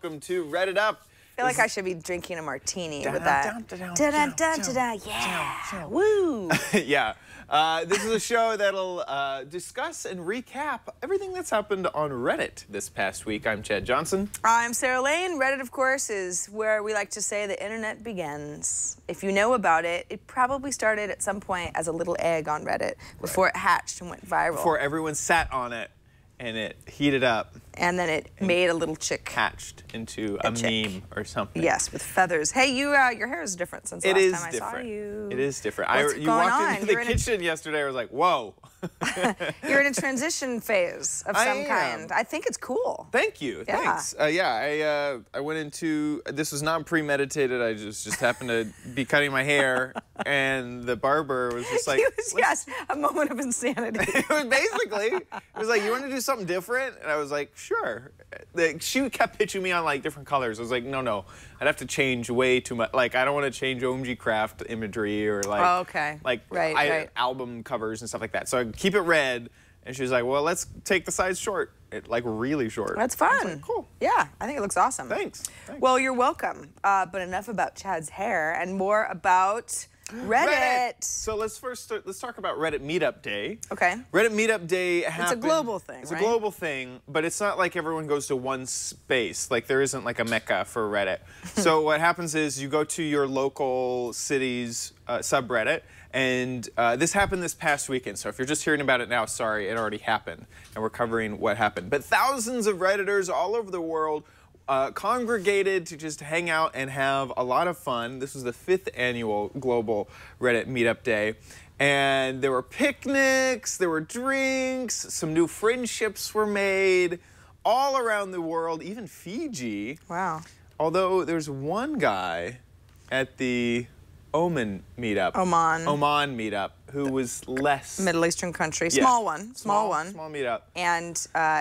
welcome to RedditUp. I feel like I should be drinking a martini with that. Yeah, woo! Yeah, this is a show that'll discuss and recap everything that's happened on Reddit this past week. I'm Chad Johnson. I'm Sarah Lane. Reddit, of course, is where we like to say the internet begins. If you know about it, it probably started at some point as a little egg on Reddit before it hatched and went viral. Before everyone sat on it and it heated up. And then it made a little chick. Hatched into a meme or something. Yes, with feathers. Hey, your hair is different since the last time I saw you. It is different. You going walked on? into the kitchen yesterday, I was like, whoa. You're in a transition phase of some kind. I think it's cool. Thank you. Yeah. Thanks. I went into, this was not premeditated. I just happened to be cutting my hair, and the barber was just like, yes, a moment of insanity. It was basically, it was like, you want to do something different? And I was like, sure. She kept pitching me on like different colors. I was like, no, I'd have to change way too much. Like, I don't want to change OMG Craft imagery or like, right. album covers and stuff like that. So I keep it red. And she was like, well, let's take the sides short, like really short. That's fun. Like, cool. Yeah, I think it looks awesome. Thanks. Well, you're welcome. But enough about Chad's hair and more about Reddit. So let's talk about Reddit Meetup Day. Okay. Reddit Meetup Day happened. It's a global thing, It's a global thing, but it's not like everyone goes to one space. Like there isn't like a mecca for Reddit. So what happens is you go to your local city's subreddit, and this happened this past weekend. So if you're just hearing about it now, sorry, it already happened, and we're covering what happened. But thousands of Redditors all over the world congregated to just hang out and have a lot of fun. This was the 5th annual Global Reddit Meetup Day. And there were picnics, there were drinks, some new friendships were made all around the world, even Fiji. Wow. Although there's one guy at the Oman meetup. Oman meetup, who was less... Middle Eastern country. Yeah. Small one. Small meetup. And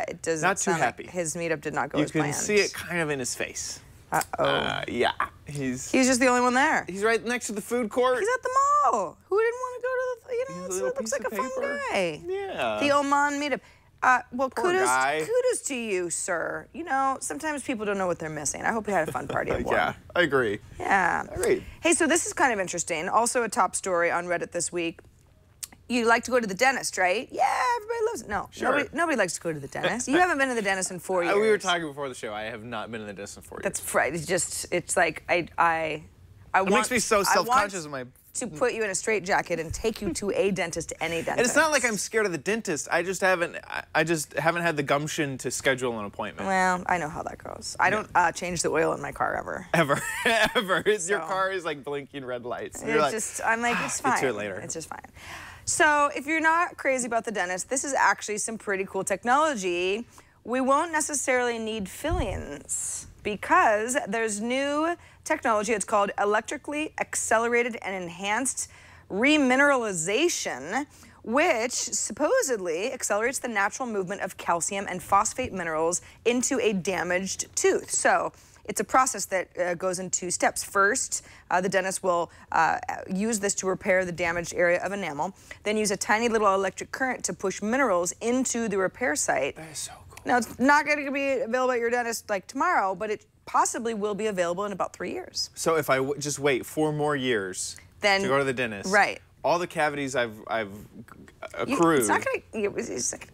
it doesn't not too sound happy. Like his meetup did not go as planned. You can see it kind of in his face. Uh-oh. Yeah. He's just the only one there. He's right next to the food court. He's at the mall. Who didn't want to go to the, it looks like a fun guy. Yeah. The Oman meetup. Well, Poor guy. kudos to you, sir. You know, sometimes people don't know what they're missing. I hope you had a fun party at one. Yeah, I agree. Yeah. I agree. Hey, so this is kind of interesting. Also a top story on Reddit this week. You like to go to the dentist, right? Yeah, everybody loves it. No, sure. Nobody likes to go to the dentist. You haven't been to the dentist in 4 years. We were talking before the show. I have not been to the dentist in 4 years. That's right. It's like It makes me so self-conscious of my... to put you in a straitjacket and take you to a dentist, any dentist. And it's not like I'm scared of the dentist. I just haven't had the gumption to schedule an appointment. Well, I know how that goes. I don't change the oil in my car ever. Ever. Your car is like blinking red lights. I'm like, it's fine. Get to it later. It's just fine. So if you're not crazy about the dentist, this is actually some pretty cool technology. We won't necessarily need fillings because there's new technology. It's called electrically accelerated and enhanced remineralization, which supposedly accelerates the natural movement of calcium and phosphate minerals into a damaged tooth. So it's a process that goes in 2 steps. First, the dentist will use this to repair the damaged area of enamel, then use a tiny little electric current to push minerals into the repair site. That is so cool. Now, it's not going to be available at your dentist like tomorrow, but it possibly will be available in about 3 years. So if I just wait 4 more years to go to the dentist, right? All the cavities I've accrued, it's not going to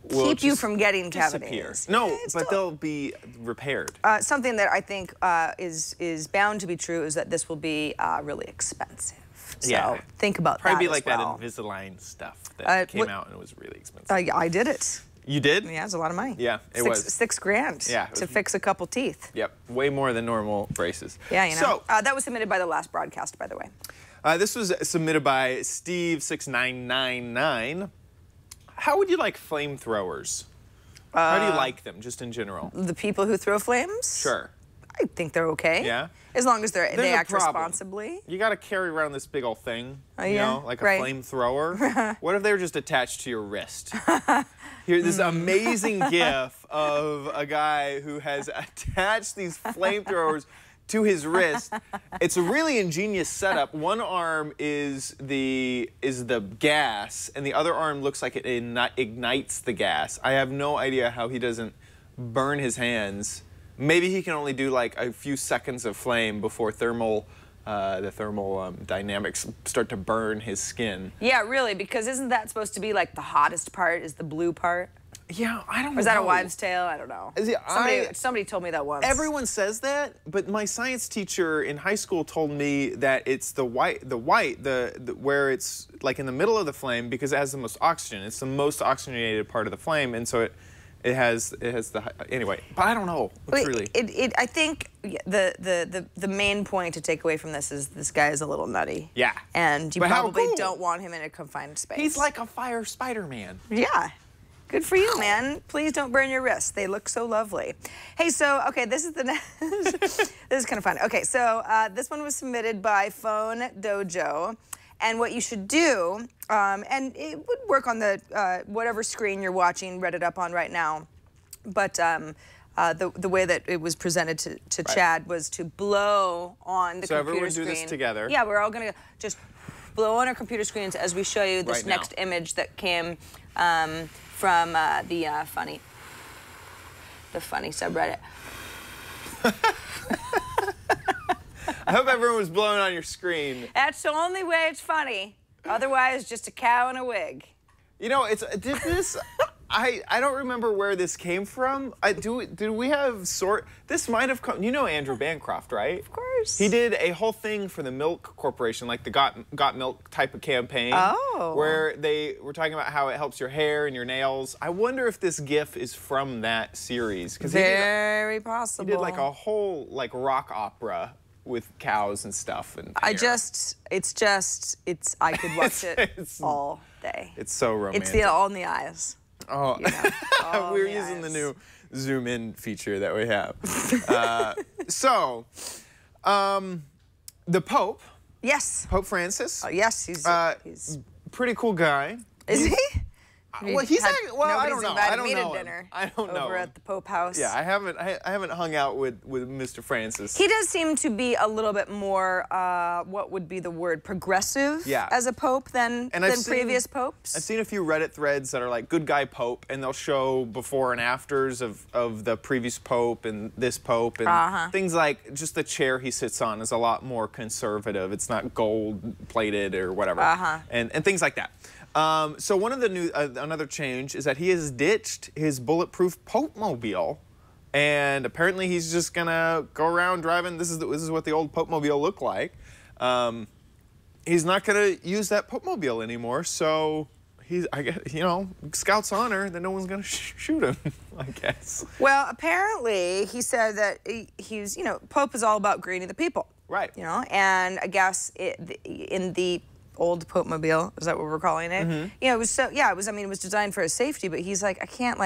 keep you from getting cavities. No, but they'll be repaired. Something that I think is bound to be true is that this will be really expensive. So think about that. Probably be like as well. that Invisalign stuff that came out and it was really expensive. I did it. You did? Yeah, it's a lot of money. Yeah, it was. $6 grand to fix a couple teeth. Yep, way more than normal braces. Yeah, you know. So, that was submitted by the last broadcast, by the way. This was submitted by Steve6999. How would you like flamethrowers? How do you like them, just in general? The people who throw flames? Sure. I think they're okay. Yeah? As long as they act responsibly. You got to carry around this big old thing, you know, like a flamethrower. What if they were just attached to your wrist? Here's this amazing gif of a guy who has attached these flamethrowers to his wrist. It's a really ingenious setup. One arm is the gas, and the other arm looks like it ignites the gas. I have no idea how he doesn't burn his hands Maybe he can only do like a few seconds of flame before the thermal dynamics start to burn his skin. Yeah, really, because isn't that supposed to be like the hottest part is the blue part? Yeah, I don't know. Or is that a wives' tale? I don't know. Somebody told me that once. Everyone says that, but my science teacher in high school told me that it's the white, where it's like in the middle of the flame because it has the most oxygen. It's the most oxygenated part of the flame, and so it has the anyway. But I don't know. I think the main point to take away from this is this guy is a little nutty. Yeah. And you probably don't want him in a confined space. He's like a fire Spider-Man. Yeah. Good for you, man. Please don't burn your wrists. They look so lovely. Hey, so, okay, this is this is kind of fun. Okay, so this one was submitted by Phone Dojo. And what you should do, and it would work on the whatever screen you're watching RedditUp on right now, but the way that it was presented to Chad was to blow on the computer screen. So everyone do this together. Yeah, we're all going to just blow on our computer screens as we show you this next image that came from the funny subreddit. I hope everyone was blowing on your screen. That's the only way it's funny. Otherwise, just a cow in a wig. You know, I don't remember where this came from. Do we have this might have come, you know Andrew Bancroft, right? Of course. He did a whole thing for the Milk Corporation, like the Got Milk type of campaign. Oh. Where they were talking about how it helps your hair and your nails. I wonder if this GIF is from that series. Very possible. He did like a whole like rock opera with cows and stuff. And I could watch it all day. It's so romantic. It's all in the eyes. Oh, you know, we're using the new zoom in feature that we have. The Pope. Yes. Pope Francis. Oh, yes, he's pretty cool guy. Is he? Well, he's like, I don't know. I don't me know. To dinner I don't know. Over at the Pope house. Yeah, I haven't hung out with Mr. Francis. He does seem to be a little bit more, what would be the word, progressive as a pope than previous popes. I've seen a few Reddit threads that are like good guy pope, and they'll show before and afters of the previous pope and this pope and things like just the chair he sits on is a lot more conservative. It's not gold plated or whatever, and things like that. So one of the another change is that he has ditched his bulletproof Popemobile, and apparently he's just gonna go around driving. This is what the old Popemobile looked like. He's not gonna use that Popemobile anymore. So I guess, you know, Scout's honor that no one's gonna shoot him. I guess. Well, apparently he said that he's, you know, Pope is all about greeting the people. Right. You know, and I guess in the old Popemobile, is that what we're calling it? You know, it was I mean, it was designed for his safety, but he's like, I can't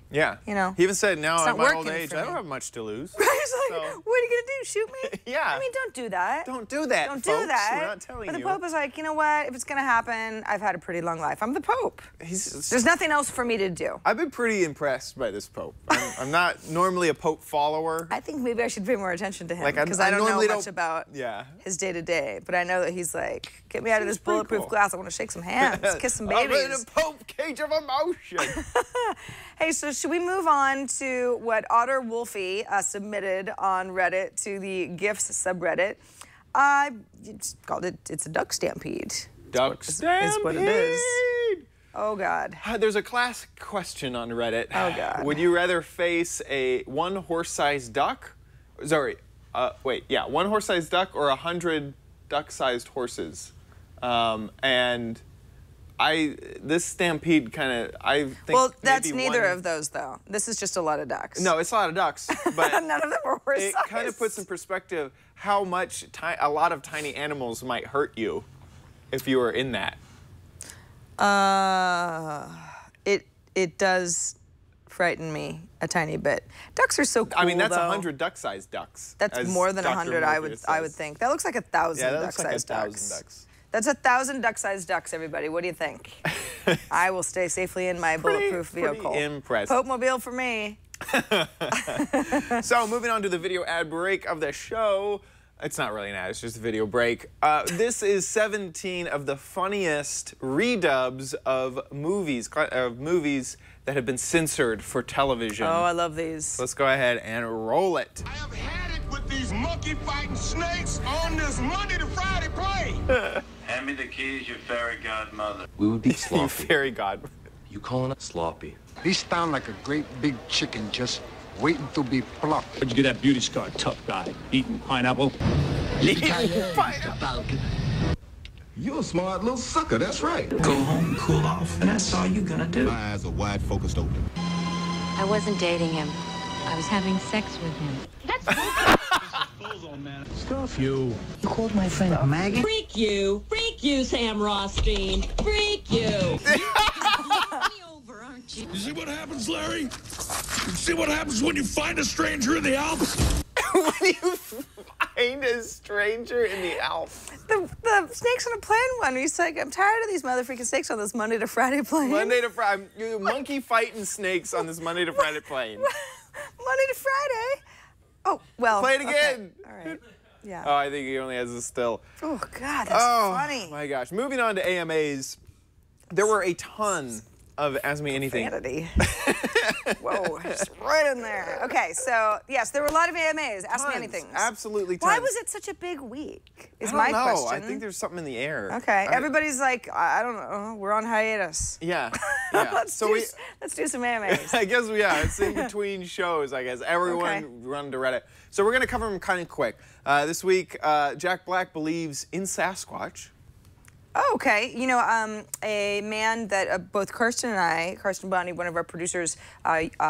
you know. He even said, now at my old age, I don't me. have much to lose. Right, he's like, what are you gonna do, shoot me? Yeah. I mean, don't do that. Don't do that, Don't folks. do that. We're not telling but the you. Pope is like, you know what, if it's gonna happen, I've had a pretty long life. I'm the Pope. There's nothing else for me to do. I've been pretty impressed by this Pope. I'm not normally a Pope follower. I think maybe I should pay more attention to him, because I don't know much about his day-to-day, but I know that he's like, get me out of this bulletproof glass. I want to shake some hands, kiss some babies. I'm in a Pope cage of emotion. Hey, so should we move on to what Otter Wolfie submitted on Reddit to the GIFs subreddit? It's a duck stampede. Duck stampede. Is what it is. Oh, God. There's a classic question on Reddit. Oh, God. Would you rather face a one horse-sized duck? Sorry, one horse-sized duck or 100 duck-sized horses? And this stampede I think. Well, that's neither of those, though. This is just a lot of ducks. No, it's a lot of ducks, but none of them are horse-sized. It kind of puts in perspective how much a lot of tiny animals might hurt you if you were in that. It does frighten me a tiny bit. Ducks are so cool. I mean, that's though. 100 duck-sized ducks. That's more than 100, I would think. That looks like 1,000 duck-sized ducks. That's 1,000 duck-sized ducks, everybody. What do you think? I will stay safely in my bulletproof vehicle. Pretty impressive. Popemobile for me. So moving on to the video ad break of the show. It's not really an ad, it's just a video break. This is 17 of the funniest redubs of movies that have been censored for television. Oh, I love these. Let's go ahead and roll it. I have had it with these monkey-fighting snakes on this Monday to Friday plane. Hand me the keys, you fairy godmother. We would be You sloppy. fairy god. You calling it sloppy? He sound like a great big chicken just waiting to be plucked. Where'd you get that beauty scar, tough guy? Eating pineapple? You're a smart little sucker, that's right. Go home, cool off, and that's all you're gonna do. My eyes are wide focused open. I wasn't dating him. I was having sex with him. Stuff you. You called my friend a maggot? Freak you, Sam Rothstein. Freak you. Over, aren't you? You see what happens, Larry? You see what happens when you find a stranger in the Alps? When you find a stranger in the Alps. The snakes on a plane one. He's like, I'm tired of these motherfucking snakes on this Monday to Friday plane. Monday to Friday. Monkey fighting snakes on this Monday to Friday plane. Monday to Friday? Oh, well. Play it again. Okay. All right. Yeah. Oh, I think he only has a still. Oh, God, that's funny. Oh, my gosh. Moving on to AMAs. There were a ton of Ask Me Anything. Vanity. Whoa, just right in there. Okay, so, yes, there were a lot of AMAs. Ask Me Anything. Absolutely tons. Why was it such a big week? Is I don't my know. question. I think there's something in the air. Okay, everybody's like, I don't know, we're on hiatus. Yeah. Yeah. let's do some AMAs. I guess, yeah, it's in between shows, I guess. Everyone run to Reddit. So we're going to cover them kind of quick. This week, Jack Black believes in Sasquatch. Oh, okay. You know, a man that both Karsten and I, Karsten Bonnie, one of our producers,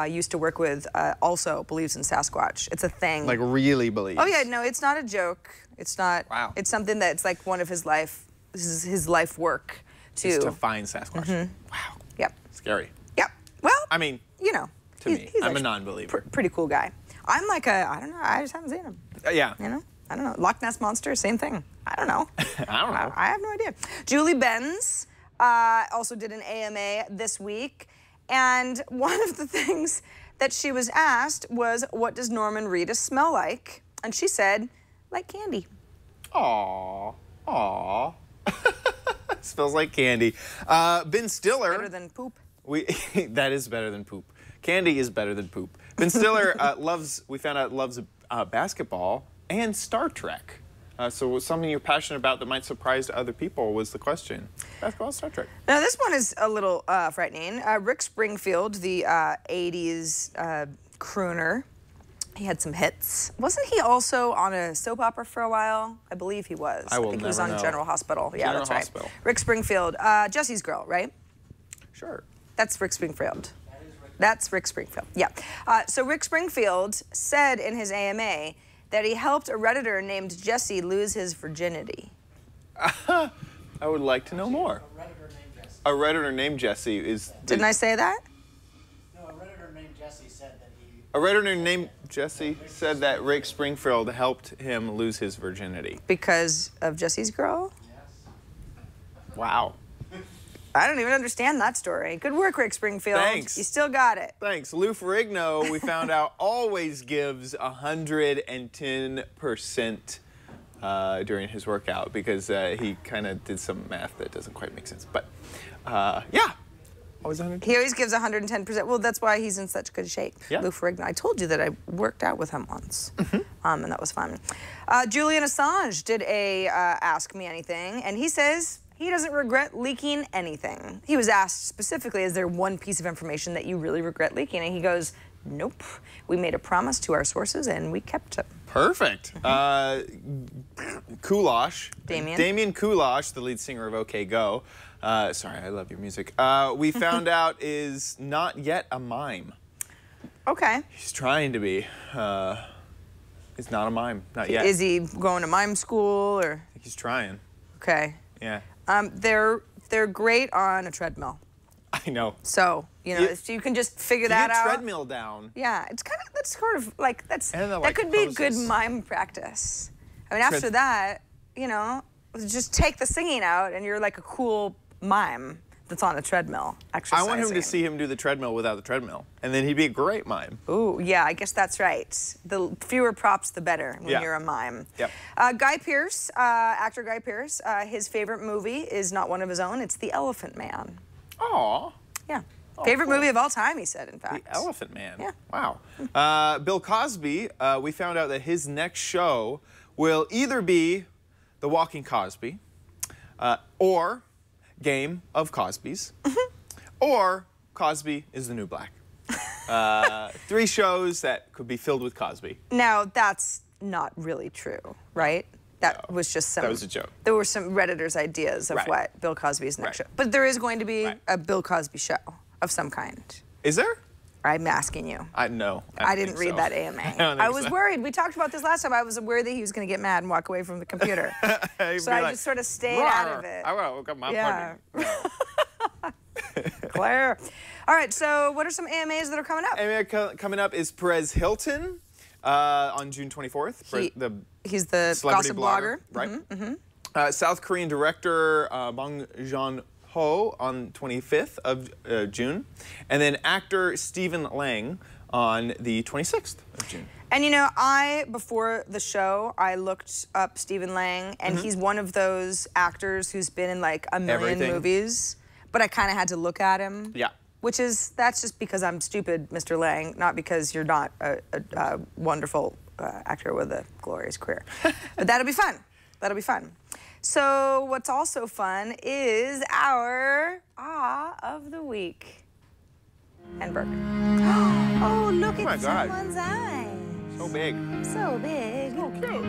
used to work with, also believes in Sasquatch. It's a thing. Like, really believes. Oh, yeah, no, it's not a joke. It's not. Wow. It's something that's like one of his life, this is his life work, too. Is to find Sasquatch. Wow. Yep. Scary. Yep. Well, I mean, you know. to me, he's I'm a actually non-believer. Pretty cool guy. I'm like I don't know, I just haven't seen him. Yeah. You know? I don't know. Loch Ness Monster, same thing. I don't know. I don't know. I have no idea. Julie Benz also did an AMA this week, and one of the things that she was asked was, what does Norman Reedus smell like? And she said, like candy. Aww. Aww. Smells like candy. Ben Stiller. Better than poop. That is better than poop. Candy is better than poop. Ben Stiller we found out, loves basketball and Star Trek. So something you're passionate about that might surprise other people was the question. Basketball, Star Trek. Now, this one is a little frightening. Rick Springfield, the 80s crooner, he had some hits. Wasn't he also on a soap opera for a while? I believe he was. I think he was on never know. General Hospital. Yeah, General that's right. Hospital. Rick Springfield, Jesse's Girl, right? Sure. That's Rick Springfield. That's Rick Springfield, yeah. So Rick Springfield said in his AMA that he helped a Redditor named Jesse lose his virginity. I would like to know more. A Redditor named Jesse is... Didn't I say that? No, a Redditor named Jesse said that he... A Redditor named Jesse said that Rick Springfield helped him lose his virginity. Because of Jesse's Girl? Yes. Wow. I don't even understand that story. Good work, Rick Springfield. Thanks. You still got it. Thanks. Lou Ferrigno, we found out, always gives 110% during his workout because he kind of did some math that doesn't quite make sense. But, yeah. Always 110%. He always gives 110%. Well, that's why he's in such good shape. Yeah. Lou Ferrigno. I told you that I worked out with him once, and that was fun. Julian Assange did a Ask Me Anything, and he says he doesn't regret leaking anything. He was asked specifically, is there one piece of information that you really regret leaking? And he goes, nope. We made a promise to our sources, and we kept it. Perfect. Kulash. Damien Kulash, the lead singer of OK Go. Sorry, I love your music. We found out is not yet a mime. Okay. He's trying to be. He's not a mime, not yet. Is he going to mime school or? I think he's trying. Okay. Yeah. They're great on a treadmill. I know. So, you know, so you can just figure that out. Treadmill down. Yeah, that's sort of like, And that could be good mime practice. I mean, after that, you know, just take the singing out and you're like a cool mime. that's on a treadmill exercising. I want him to see him do the treadmill without the treadmill, and then he'd be a great mime. Ooh, yeah, I guess that's right. The fewer props, the better when you're a mime. Yep. Guy Pearce, actor Guy Pearce, his favorite movie is not one of his own. It's The Elephant Man. Aw. Yeah. Oh, favorite cool. movie of all time, he said, in fact. The Elephant Man. Yeah. Wow. Bill Cosby, we found out that his next show will either be The Walking Cosby, or Game of Cosbys, or Cosby is the New Black. 3 shows that could be filled with Cosby. Now, that's not really true, right? That was just some... That was a joke. There were some Redditors' ideas of what Bill Cosby's next show. But there is going to be a Bill Cosby show of some kind. Is there? I'm asking you. No. I didn't read that AMA. I was worried. We talked about this last time. I was worried that he was going to get mad and walk away from the computer. So I just sort of stayed out of it. I will look up my Claire. All right, so what are some AMAs that are coming up? AMA coming up is Perez Hilton on June 24th. He's the celebrity gossip blogger. Right. South Korean director Bong Joon-ho on 25th of June. And then actor Stephen Lang on the 26th of June. And you know, before the show, I looked up Stephen Lang, and he's one of those actors who's been in like a million movies, but I kind of had to look at him. Yeah. That's just because I'm stupid, Mr. Lang, not because you're not a wonderful actor with a glorious career. But that'll be fun. That'll be fun. So what's also fun is our of the week. Henberg. Oh, look at someone's eyes. So big. So big. So cute.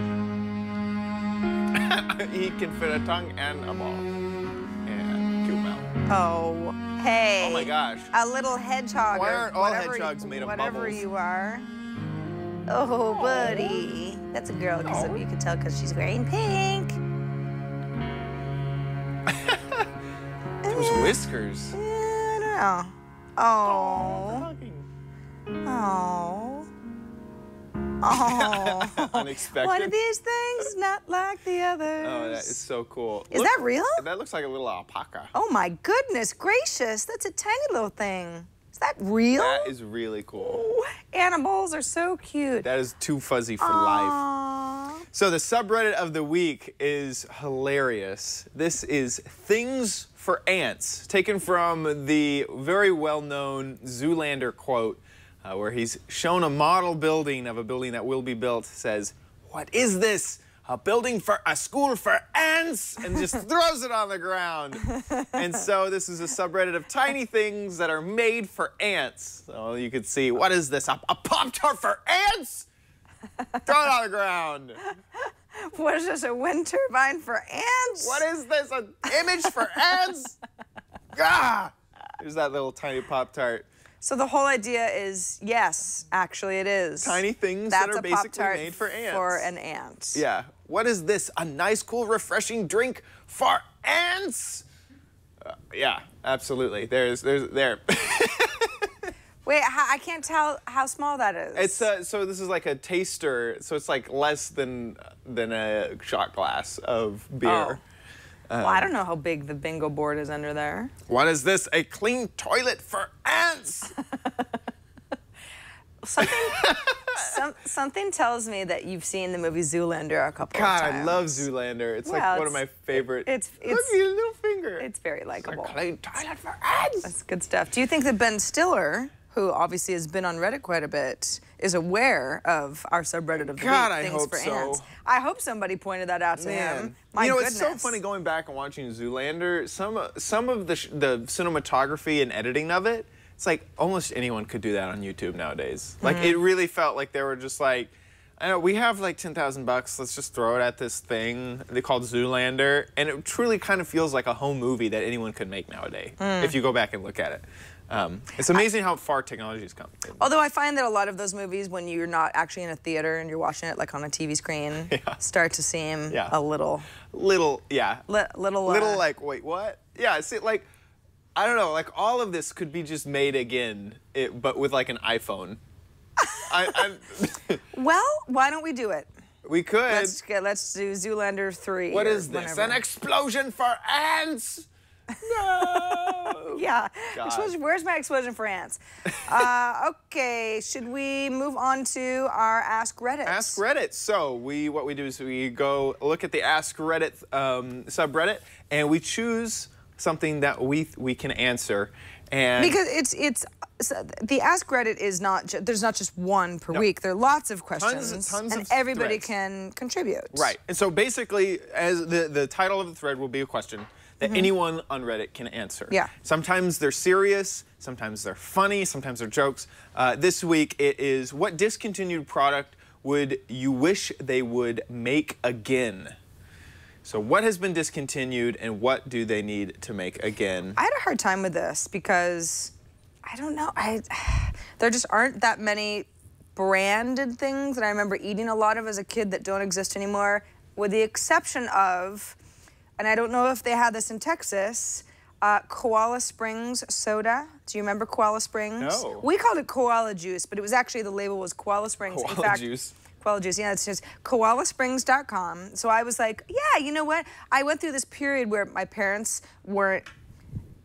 He can fit a tongue and a ball. And 2 mouths. Oh, hey. Oh my gosh. A little hedgehog. Why aren't all hedgehogs made of bubbles? Whatever you are. Oh, buddy. That's a girl, because you can tell because she's wearing pink. Those whiskers. I don't know. Oh. Oh. Oh. Unexpected. One of these things, not like the others. Oh, that is so cool. Is that real? That looks like a little alpaca. Oh my goodness gracious, that's a tiny little thing. Is that real? That is really cool. Ooh, animals are so cute. That is too fuzzy for life. So the subreddit of the week is hilarious. This is Things for Ants, taken from the very well-known Zoolander quote, where he's shown a model building of a building that will be built, says, "What is this? A school for ants?" and just throws it on the ground. And so this is a subreddit of tiny things that are made for ants. So you could see, what is this? A Pop-Tart for ants? Throw it on the ground. What is this, a wind turbine for ants? What is this, an image for ants? Ah! There's that little tiny Pop-Tart. So the whole idea is, yes, actually it is. Tiny things that are basically made for ants. For an ant. Yeah. What is this? A nice, cool, refreshing drink for ants? Yeah, absolutely. There. Wait, I can't tell how small that is. It's so this is like a taster, so it's like less than a shot glass of beer. Well, I don't know how big the bingo board is under there. What is this? A clean toilet for ants? Something tells me that you've seen the movie Zoolander a couple of God, times. I love Zoolander. It's like one of my favorite. It's look at your little finger. It's very likable. It's a clean toilet for ants. That's good stuff. Do you think that Ben Stiller, who obviously has been on Reddit quite a bit, is aware of our subreddit of the week, Things for Ants? I hope somebody pointed that out to him. My goodness. It's so funny going back and watching Zoolander. Some of the cinematography and editing of it, it's like almost anyone could do that on YouTube nowadays. Like it really felt like they were just like, I know, we have like $10,000. Let's just throw it at this thing they called Zoolander, and it truly kind of feels like a home movie that anyone could make nowadays if you go back and look at it. It's amazing how far technology has come. Although I find that a lot of those movies, when you're not actually in a theater and you're watching it like on a TV screen, start to seem a little like, wait, what? Yeah, see, like, I don't know, like all of this could be just made again, but with like an iPhone. Well, why don't we do it? We could. Let's do Zoolander 3. What is this? An explosion for ants? No. Yeah. God. Where's my explosion for ants? Okay, should we move on to our Ask Reddit? Ask Reddit. So what we do is we go look at the Ask Reddit subreddit, and we choose something that we can answer. And because it's the Ask Reddit is not there's not just one per week. There are lots of questions, tons and of everybody threads. can contribute. Right. And so basically, as the title of the thread will be a question that anyone on Reddit can answer. Yeah. Sometimes they're serious, sometimes they're funny, sometimes they're jokes. This week it is, what discontinued product would you wish they would make again? So what has been discontinued and what do they need to make again? I had a hard time with this because I don't know. There just aren't that many branded things that I remember eating a lot of as a kid that don't exist anymore, with the exception of, and I don't know if they had this in Texas, Koala Springs soda. Do you remember Koala Springs? No. We called it koala juice, but it was actually, the label was Koala Springs. Koala in fact, juice. Koala juice, yeah, it's just koalasprings.com. So I was like, yeah, you know what? I went through this period where my parents weren't,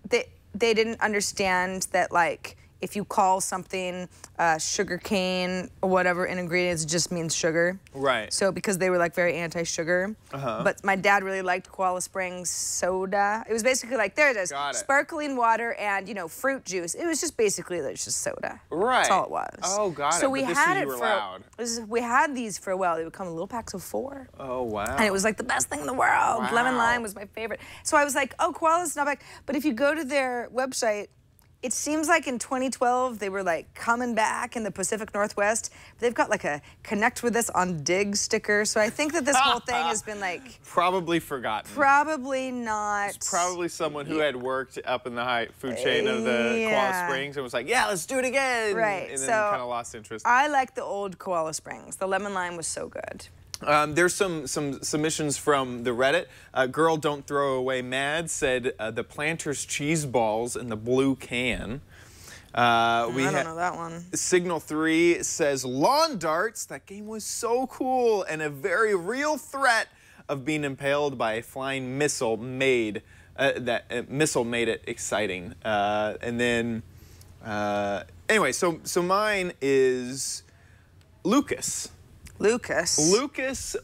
they didn't understand that, like, if you call something sugar cane or whatever in ingredients, it just means sugar. Right. So because they were like very anti-sugar. But my dad really liked Koala Springs soda. It was basically like, there it is, Got it. sparkling water and, you know, fruit juice. It was just basically like just soda. Right. That's all it was. Oh, got it. So we But this had was it you were for allowed. we had these for a while. They would come in little packs of 4. Oh, wow. And it was like the best thing in the world. Wow. Lemon lime was my favorite. So I was like, oh, koala's not back. But if you go to their website, it seems like in 2012 they were like coming back in the Pacific Northwest. They've got like a connect with us on Dig sticker. So I think that this whole thing has been like Probably forgotten. probably not. It's probably someone who had worked up in the high food chain of the Koala Yeah. Springs and was like, yeah, let's do it again. Right, And then so kind of lost interest. I like the old Koala Springs. The lemon lime was so good. There's some submissions from the Reddit. Girl Don't Throw Away Mad said the Planters cheese balls in the blue can. I don't know that one. Signal 3 says lawn darts. That game was so cool, and a very real threat of being impaled by a flying missile made missile made it exciting. And then anyway, so mine is Lucas. Lucas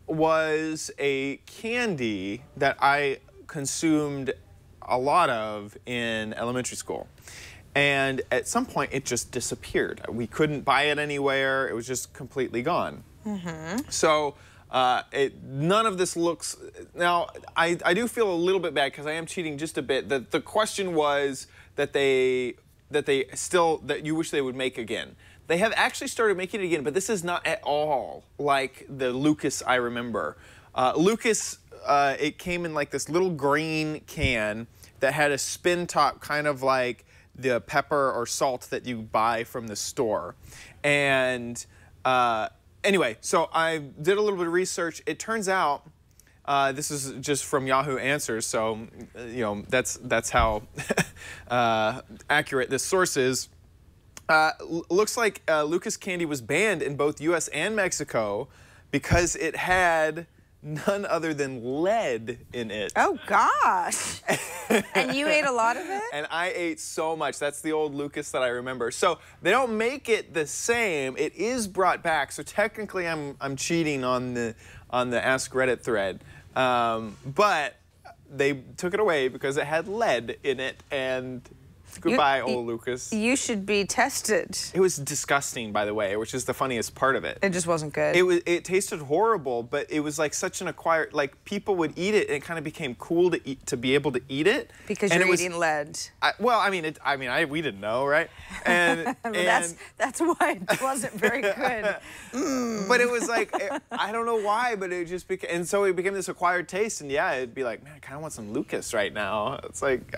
was a candy that I consumed a lot of in elementary school. And at some point, it just disappeared. We couldn't buy it anywhere. It was just completely gone. So none of this looks... Now, I do feel a little bit bad because I am cheating just a bit. The question was that you wish they would make again. They have actually started making it again, but this is not at all like the Lucas I remember. Lucas, it came in like this little green can that had a spin top, kind of like the pepper or salt that you buy from the store. And anyway, so I did a little bit of research. It turns out, this is just from Yahoo Answers, so you know that's how accurate this source is. Looks like Lucas candy was banned in both U.S. and Mexico because it had none other than lead in it. Oh, gosh. And you ate a lot of it? And I ate so much. That's the old Lucas that I remember. So they don't make it the same. It is brought back. So technically, I'm cheating on the Ask Reddit thread. But they took it away because it had lead in it, and goodbye, old Lucas. You should be tested. It was disgusting, by the way, which is the funniest part of it. It just wasn't good. It tasted horrible, but it was like such an acquired, like people would eat it, and it kind of became cool to eat, to be able to eat it. Because you're eating lead. We didn't know, right? And, that's why it wasn't very good. But it was like, I don't know why, but it just became, and so it became this acquired taste, and yeah, it'd be like, man, I kind of want some Lucas right now. It's like,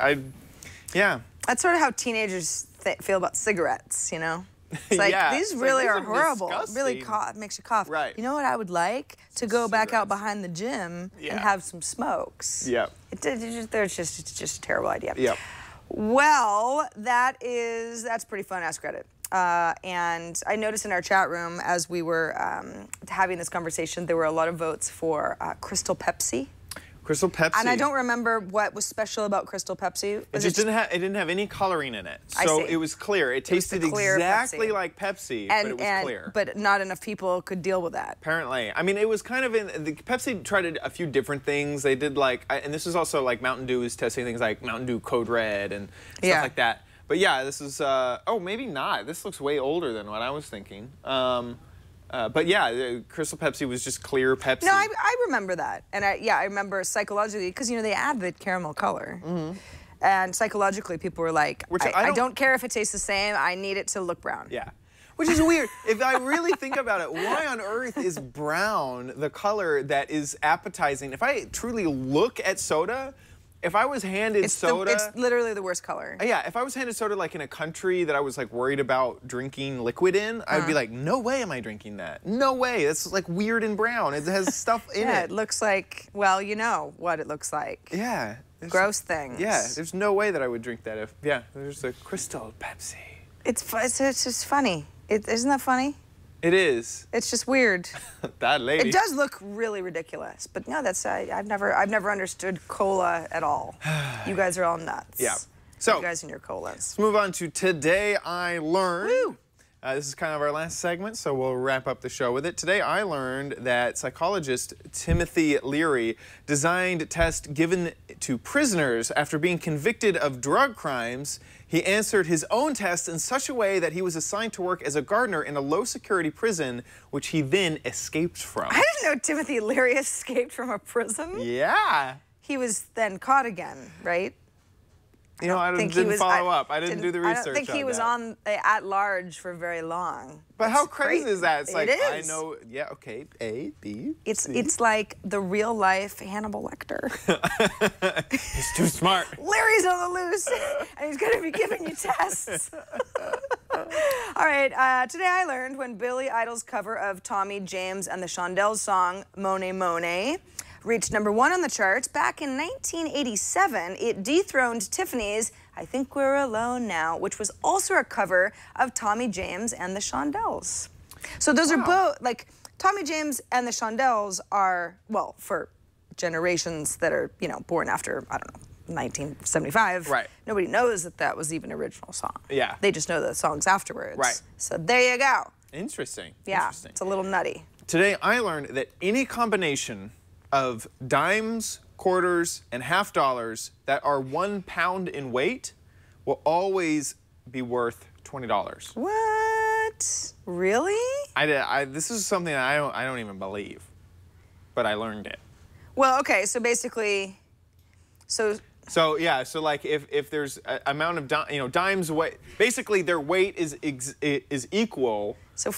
yeah. That's sort of how teenagers feel about cigarettes, you know? It's like, Yeah, these it's really like, are these are horrible. disgusting. Really makes you cough. Right. You know what I would like? To go back out Cigarettes. behind the gym Yeah. and have some smokes. Yep. It's just a terrible idea. Yep. Well, that's pretty fun, Ask Reddit. And I noticed in our chat room as we were having this conversation, there were a lot of votes for Crystal Pepsi. Crystal Pepsi. And I don't remember what was special about Crystal Pepsi. It just didn't have any coloring in it. So it was clear. It tasted exactly like Pepsi, but it was clear. But not enough people could deal with that. Apparently. I mean, it was kind of Pepsi tried a few different things. They did and this is also like Mountain Dew is testing things like Mountain Dew Code Red and stuff like that. But yeah, this is, oh, maybe not. This looks way older than what I was thinking. But yeah, Crystal Pepsi was just clear Pepsi. No, I remember that. And I remember psychologically, because, they add the caramel color. And psychologically, people were like, I don't care if it tastes the same. I need it to look brown. Yeah. Which is weird. If I really think about it, why on earth is brown the color that is appetizing? If I truly look at soda, if I was handed soda... It's literally the worst color. Yeah, if I was handed soda like in a country that I was like worried about drinking liquid in, I would be like, no way am I drinking that. No way. It's like weird and brown. It has stuff in it. Yeah, it looks like, well, you know what it looks like. Yeah. Gross things. Yeah, there's no way that I would drink that if, there's a Crystal Pepsi. It's just funny. Isn't that funny? It is. It's just weird. That lady. It does look really ridiculous, but no, that's I've never understood cola at all. You guys are all nuts. Yeah. So you guys and your colas. Let's move on to Today I Learned. Woo! This is kind of our last segment, so we'll wrap up the show with it. Today I learned that psychologist Timothy Leary designed a test given to prisoners after being convicted of drug crimes. He answered his own test in such a way that he was assigned to work as a gardener in a low-security prison, which he then escaped from. I didn't know Timothy Leary escaped from a prison. Yeah. He was then caught again, right? I didn't follow up. I didn't do the research on that. I don't think he was on at large for very long. But how crazy is that? It's like, it is. I know, yeah, okay, A, B, C. It's like the real life Hannibal Lecter. He's too smart. Larry's on the loose, and he's going to be giving you tests. All right, today I learned when Billy Idol's cover of Tommy James and the Shondells song, Monet Monet, reached #1 on the charts. Back in 1987, it dethroned Tiffany's I Think We're Alone Now, which was also a cover of Tommy James and the Shondells. So those are both, like, Tommy James and the Shondells are, well, for generations that are, born after, I don't know, 1975. Right. Nobody knows that was even an original song. Yeah. They just know the songs afterwards. Right. So there you go. Interesting. Yeah, Interesting. it's a little nutty. Today I learned that any combination of dimes, quarters, and half dollars that are 1 pound in weight will always be worth $20. What? Really? This is something that I don't even believe, but I learned it. Well, okay, so basically, So like if there's an amount of dimes weight, basically their weight is equal to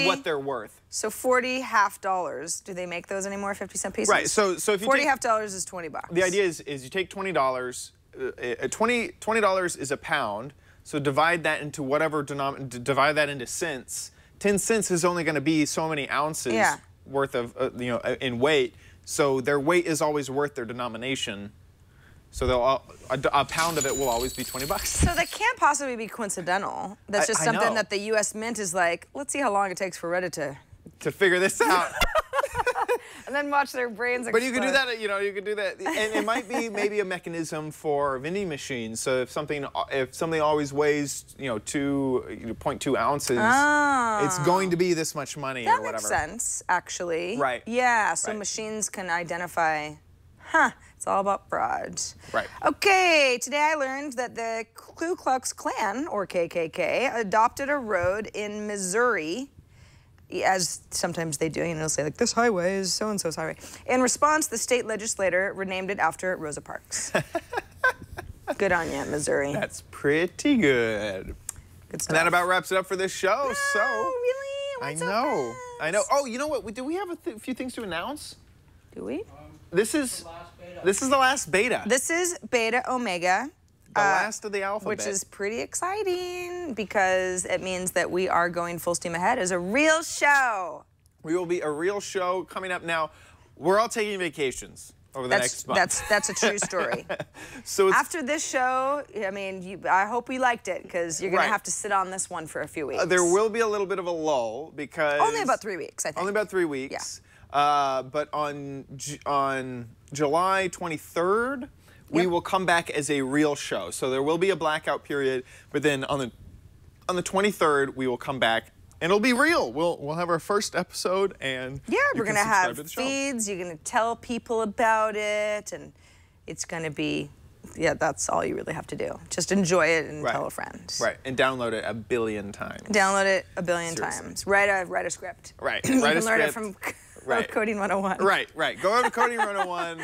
what they're worth. So 40 half dollars. Do they make those anymore? 50-cent pieces. Right. So if you 40 half dollars is $20. The idea is you take $20. $20 is a pound. So divide that into whatever divide that into cents. 10 cents is only going to be so many ounces worth of in weight. So their weight is always worth their denomination. So a pound of it will always be $20. So that can't possibly be coincidental. That's just something that the U.S. Mint is like, let's see how long it takes for Reddit to figure this out. And then watch their brains explode. But you can do that, you can do that. And it might be maybe a mechanism for vending machines. So if something always weighs, 0.2 ounces, it's going to be this much money or whatever. That makes sense, actually. Right. Yeah, so machines can identify, it's all about fraud. Right. Okay, today I learned that the Ku Klux Klan, or KKK, adopted a road in Missouri, as sometimes they do, they'll say, like, this highway is so-and-so's highway. In response, the state legislature renamed it after Rosa Parks. Good on you, Missouri. That's pretty good. Good stuff. And that about wraps it up for this show. No, so really? What's I know. Oh, you know what? Do we have a few things to announce? Do we? This is the last beta. This is Beta Omega. The last of the alphabet. Which is pretty exciting because it means that we are going full steam ahead as a real show. We will be a real show coming up now. We're all taking vacations over the next month. That's a true story. So after this show, I hope you liked it because you're going to have to sit on this one for a few weeks. There will be a little bit of a lull because... Only about 3 weeks, I think. Only about 3 weeks. Yeah. But on July 23rd, we will come back as a real show. So there will be a blackout period, but then on the 23rd, we will come back. And it'll be real. We'll have our first episode, and we're gonna have feeds. You're gonna tell people about it, and it's gonna be, that's all you really have to do. Just enjoy it and tell a friend. Right, and download it a billion times. Download it a billion times. Write a script. Right, you write a can learn script. it from Coding 101. Right. Go over to Coding 101,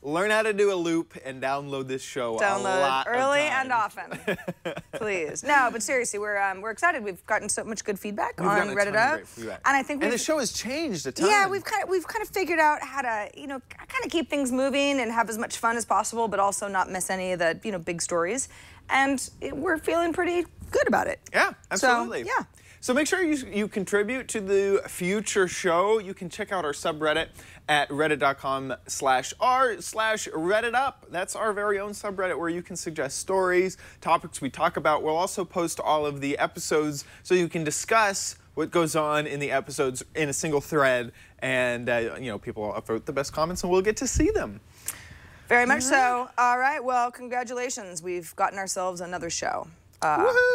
learn how to do a loop, and download this show a lot early of times. and often. Please. No, but seriously, we're excited. We've gotten so much good feedback on RedditUp, and I think the show has changed a ton. Yeah, we've kind of figured out how to kind of keep things moving and have as much fun as possible, but also not miss any of the big stories, and we're feeling pretty good about it. Yeah, absolutely. So, yeah. So make sure you contribute to the future show. You can check out our subreddit at reddit.com/r/RedditUp. That's our very own subreddit where you can suggest stories, topics we talk about. We'll also post all of the episodes so you can discuss what goes on in the episodes in a single thread, and people will upvote the best comments and we'll get to see them. Very much so. All right, well, congratulations. We've gotten ourselves another show.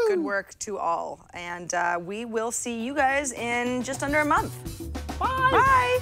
Good work to all. And we will see you guys in just under a month. Bye. Bye.